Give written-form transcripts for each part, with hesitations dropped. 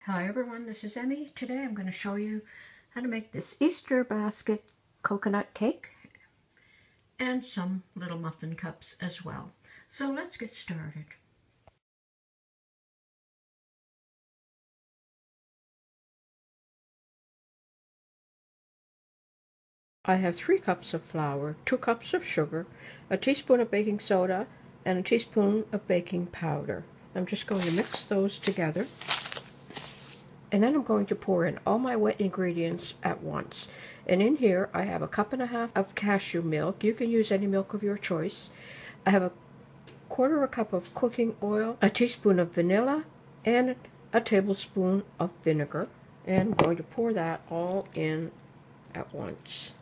Hi everyone, this is Emmy. Today I'm going to show you how to make this Easter basket coconut cake and some little muffin cups as well. So let's get started. I have 3 cups of flour, 2 cups of sugar, a teaspoon of baking soda, and a teaspoon of baking powder. I'm just going to mix those together. And then I'm going to pour in all my wet ingredients at once. And in here I have a cup and a half of cashew milk. You can use any milk of your choice. I have a quarter of a cup of cooking oil, a teaspoon of vanilla, and a tablespoon of vinegar. And I'm going to pour that all in at once.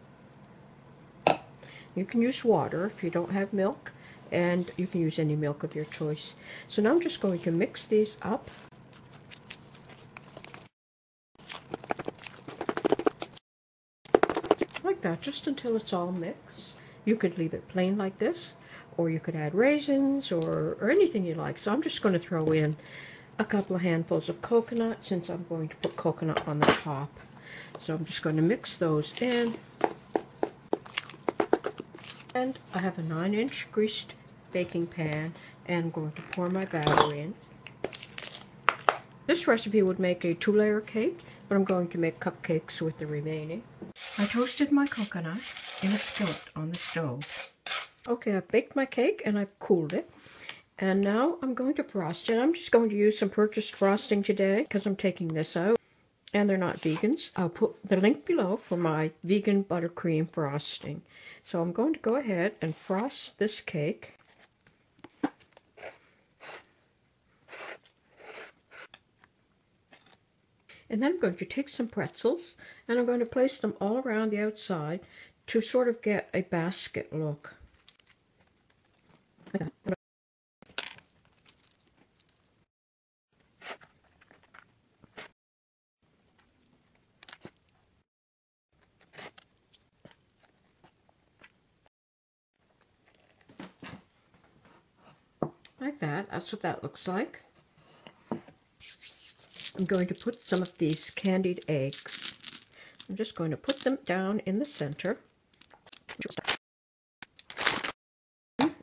You can use water if you don't have milk, and you can use any milk of your choice. So now I'm just going to mix these up. Like that, just until it's all mixed. You could leave it plain like this, or you could add raisins or anything you like. So I'm just going to throw in a couple of handfuls of coconut since I'm going to put coconut on the top. So I'm just going to mix those in. And I have a 9-inch greased baking pan and I'm going to pour my batter in. This recipe would make a 2-layer cake, but I'm going to make cupcakes with the remaining. I toasted my coconut in a skillet on the stove. Okay, I've baked my cake and I've cooled it. And now I'm going to frost it. I'm just going to use some purchased frosting today because I'm taking this out. And they're not vegans. I'll put the link below for my vegan buttercream frosting. So I'm going to go ahead and frost this cake. And then I'm going to take some pretzels and I'm going to place them all around the outside to sort of get a basket look. Like that. Like that. That's what that looks like. I'm going to put some of these candied eggs. I'm just going to put them down in the center.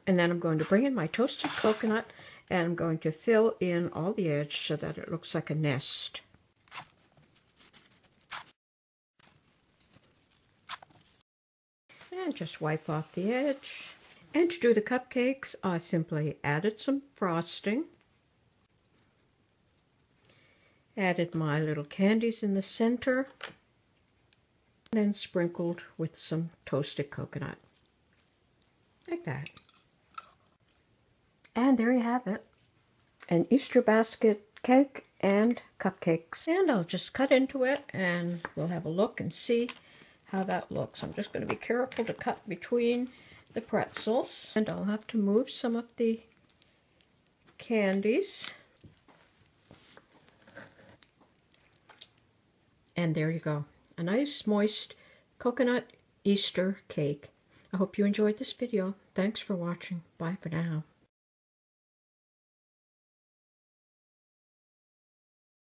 And then I'm going to bring in my toasted coconut and I'm going to fill in all the edge so that it looks like a nest. And just wipe off the edge. And to do the cupcakes, I simply added some frosting. Added my little candies in the center. And then sprinkled with some toasted coconut. Like that. And there you have it. An Easter basket cake and cupcakes. And I'll just cut into it and we'll have a look and see how that looks. I'm just going to be careful to cut between the pretzels. And I'll have to move some of the candies. And there you go. A nice moist coconut Easter cake. I hope you enjoyed this video. Thanks for watching. Bye for now.